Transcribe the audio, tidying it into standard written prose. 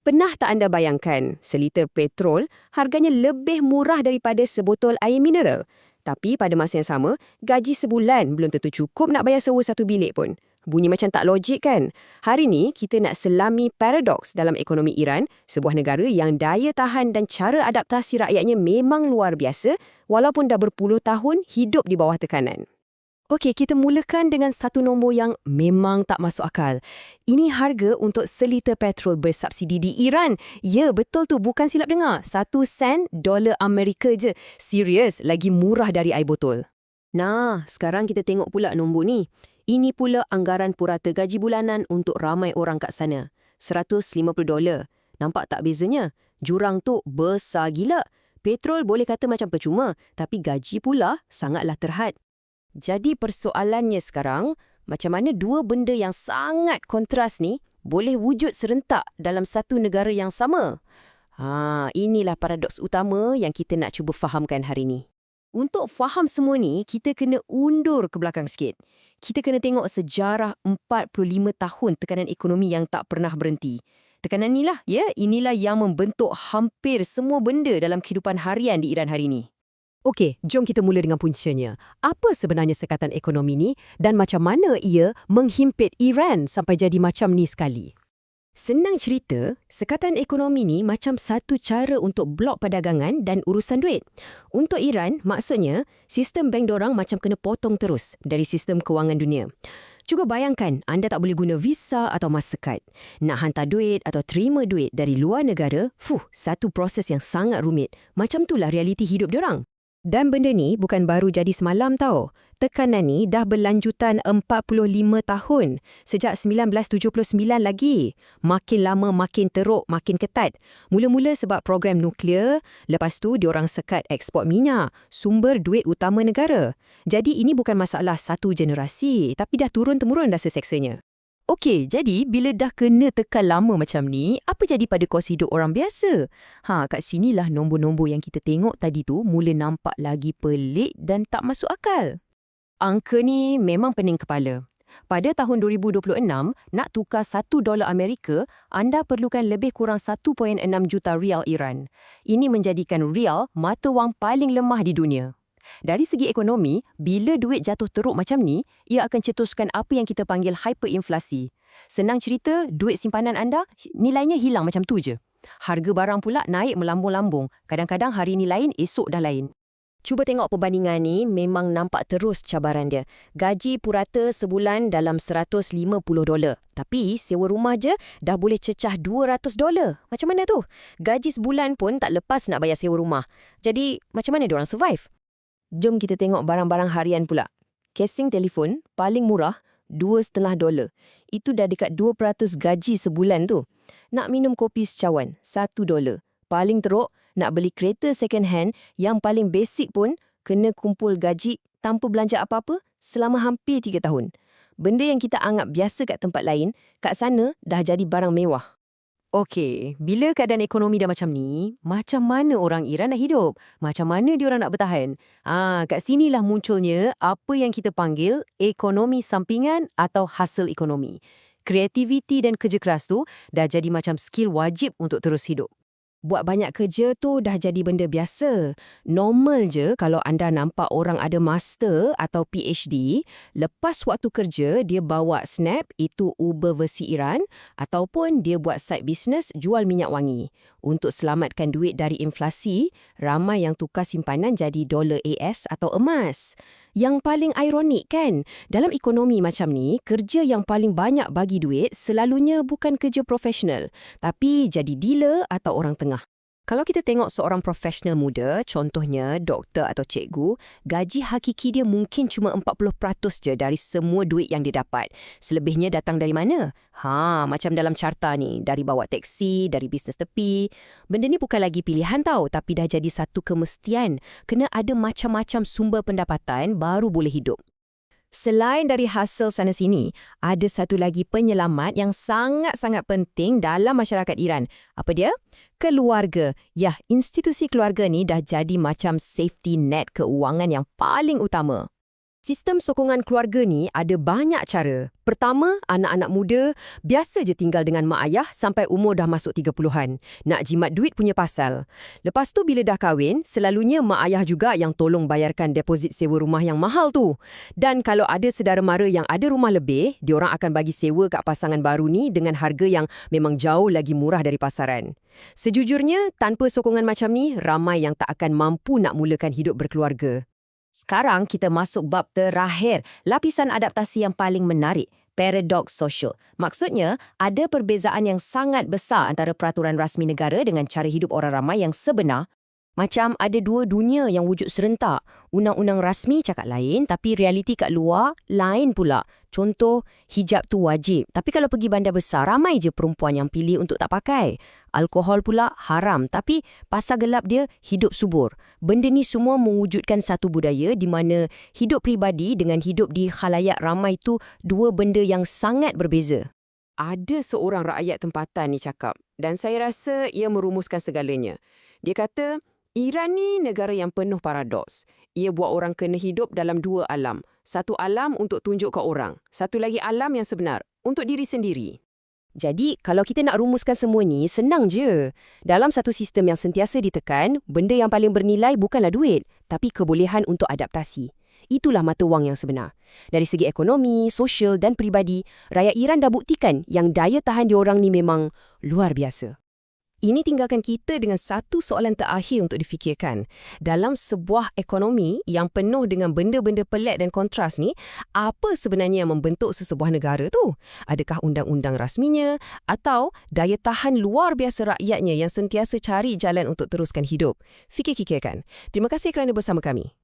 Pernah tak anda bayangkan seliter petrol harganya lebih murah daripada sebotol air mineral? Tapi pada masa yang sama, gaji sebulan belum tentu cukup nak bayar sewa satu bilik pun. Bunyi macam tak logik kan? Hari ni kita nak selami paradoks dalam ekonomi Iran, sebuah negara yang daya tahan dan cara adaptasi rakyatnya memang luar biasa walaupun dah berpuluh tahun hidup di bawah tekanan. Okey, kita mulakan dengan satu nombor yang memang tak masuk akal. Ini harga untuk seliter petrol bersubsidi di Iran. Ya, betul tu, bukan silap dengar. 1 sen dolar Amerika je. Serius, lagi murah dari air botol. Nah, sekarang kita tengok pula nombor ni. Ini pula anggaran purata gaji bulanan untuk ramai orang kat sana. $150. Nampak tak bezanya? Jurang tu besar gila. Petrol boleh kata macam percuma, tapi gaji pula sangatlah terhad. Jadi persoalannya sekarang, macam mana dua benda yang sangat kontras ni boleh wujud serentak dalam satu negara yang sama? Inilah paradoks utama yang kita nak cuba fahamkan hari ni. Untuk faham semua ni, kita kena undur ke belakang sikit. Kita kena tengok sejarah 45 tahun tekanan ekonomi yang tak pernah berhenti. Tekanan inilah yang membentuk hampir semua benda dalam kehidupan harian di Iran hari ni. Okey, jom kita mula dengan puncanya. Apa sebenarnya sekatan ekonomi ni dan macam mana ia menghimpit Iran sampai jadi macam ni sekali? Senang cerita, sekatan ekonomi ni macam satu cara untuk blok perdagangan dan urusan duit. Untuk Iran, maksudnya, sistem bank dorang macam kena potong terus dari sistem kewangan dunia. Cuba bayangkan, anda tak boleh guna Visa atau Mastercard. Nak hantar duit atau terima duit dari luar negara, satu proses yang sangat rumit. Macam itulah realiti hidup dorang. Dan benda ni bukan baru jadi semalam tau. Tekanan ni dah berlanjutan 45 tahun. Sejak 1979 lagi. Makin lama makin teruk, makin ketat. Mula-mula sebab program nuklear, lepas tu diorang sekat ekspor minyak, sumber duit utama negara. Jadi ini bukan masalah satu generasi, tapi dah turun-temurun rasa seksanya. Okey, jadi bila dah kena tekan lama macam ni, apa jadi pada kos hidup orang biasa? Kat sinilah nombor-nombor yang kita tengok tadi tu mula nampak lagi pelik dan tak masuk akal. Angka ni memang pening kepala. Pada tahun 2026, nak tukar $1 Amerika, anda perlukan lebih kurang 1.6 juta rial Iran. Ini menjadikan rial mata wang paling lemah di dunia. Dari segi ekonomi, bila duit jatuh teruk macam ni, ia akan cetuskan apa yang kita panggil hyperinflasi. Senang cerita, duit simpanan anda, nilainya hilang macam tu je. Harga barang pula naik melambung-lambung. Kadang-kadang hari ni lain, esok dah lain. Cuba tengok perbandingan ni, memang nampak terus cabaran dia. Gaji purata sebulan dalam $150. Tapi sewa rumah je dah boleh cecah $200. Macam mana tu? Gaji sebulan pun tak lepas nak bayar sewa rumah. Jadi, macam mana diorang survive? Jom kita tengok barang-barang harian pula. Casing telefon paling murah $2.5. Itu dah dekat 2% gaji sebulan tu. Nak minum kopi secawan $1. Paling teruk, nak beli kereta second hand yang paling basic pun kena kumpul gaji tanpa belanja apa-apa selama hampir 3 tahun. Benda yang kita anggap biasa kat tempat lain, kat sana dah jadi barang mewah. Okey, bila keadaan ekonomi dah macam ni, macam mana orang Iran nak hidup? Macam mana diorang nak bertahan? Kat sinilah munculnya apa yang kita panggil ekonomi sampingan atau hasil ekonomi. Kreativiti dan kerja keras tu dah jadi macam skill wajib untuk terus hidup. Buat banyak kerja tu dah jadi benda biasa. Normal je kalau anda nampak orang ada master atau PhD, lepas waktu kerja dia bawa Snap, itu Uber versi Iran, ataupun dia buat side business jual minyak wangi. Untuk selamatkan duit dari inflasi, ramai yang tukar simpanan jadi dolar AS atau emas. Yang paling ironik kan, dalam ekonomi macam ni, kerja yang paling banyak bagi duit selalunya bukan kerja profesional, tapi jadi dealer atau orang tengah. Kalau kita tengok seorang profesional muda, contohnya doktor atau cikgu, gaji hakiki dia mungkin cuma 40% je dari semua duit yang dia dapat. Selebihnya datang dari mana? Macam dalam carta ni, dari bawa teksi, dari bisnes tepi. Benda ni bukan lagi pilihan tau, tapi dah jadi satu kemestian. Kena ada macam-macam sumber pendapatan baru boleh hidup. Selain dari hasil sana-sini, ada satu lagi penyelamat yang sangat-sangat penting dalam masyarakat Iran. Apa dia? Keluarga. Institusi keluarga ni dah jadi macam safety net keuangan yang paling utama. Sistem sokongan keluarga ni ada banyak cara. Pertama, anak-anak muda biasa je tinggal dengan mak ayah sampai umur dah masuk 30-an. Nak jimat duit punya pasal. Lepas tu bila dah kahwin, selalunya mak ayah juga yang tolong bayarkan deposit sewa rumah yang mahal tu. Dan kalau ada saudara mara yang ada rumah lebih, diorang akan bagi sewa kat pasangan baru ni dengan harga yang memang jauh lagi murah dari pasaran. Sejujurnya, tanpa sokongan macam ni, ramai yang tak akan mampu nak mulakan hidup berkeluarga. Sekarang kita masuk bab terakhir, lapisan adaptasi yang paling menarik, paradoks sosial. Maksudnya, ada perbezaan yang sangat besar antara peraturan rasmi negara dengan cara hidup orang ramai yang sebenar. Macam ada dua dunia yang wujud serentak. Undang-undang rasmi cakap lain, tapi realiti kat luar lain pula. Contoh, hijab tu wajib. Tapi kalau pergi bandar besar, ramai je perempuan yang pilih untuk tak pakai. Alkohol pula haram, tapi pasar gelap dia hidup subur. Benda ni semua mewujudkan satu budaya di mana hidup pribadi dengan hidup di khalayak ramai tu dua benda yang sangat berbeza. Ada seorang rakyat tempatan ni cakap, dan saya rasa ia merumuskan segalanya. Dia kata, Iran ni negara yang penuh paradoks. Ia buat orang kena hidup dalam dua alam. Satu alam untuk tunjuk ke orang. Satu lagi alam yang sebenar, untuk diri sendiri. Jadi, kalau kita nak rumuskan semua ni, senang je. Dalam satu sistem yang sentiasa ditekan, benda yang paling bernilai bukanlah duit, tapi kebolehan untuk adaptasi. Itulah mata wang yang sebenar. Dari segi ekonomi, sosial dan peribadi, rakyat Iran dah buktikan yang daya tahan diorang ni memang luar biasa. Ini tinggalkan kita dengan satu soalan terakhir untuk difikirkan. Dalam sebuah ekonomi yang penuh dengan benda-benda pelik dan kontras ni, apa sebenarnya yang membentuk sesebuah negara tu? Adakah undang-undang rasminya atau daya tahan luar biasa rakyatnya yang sentiasa cari jalan untuk teruskan hidup? Fikir-fikirkan. Terima kasih kerana bersama kami.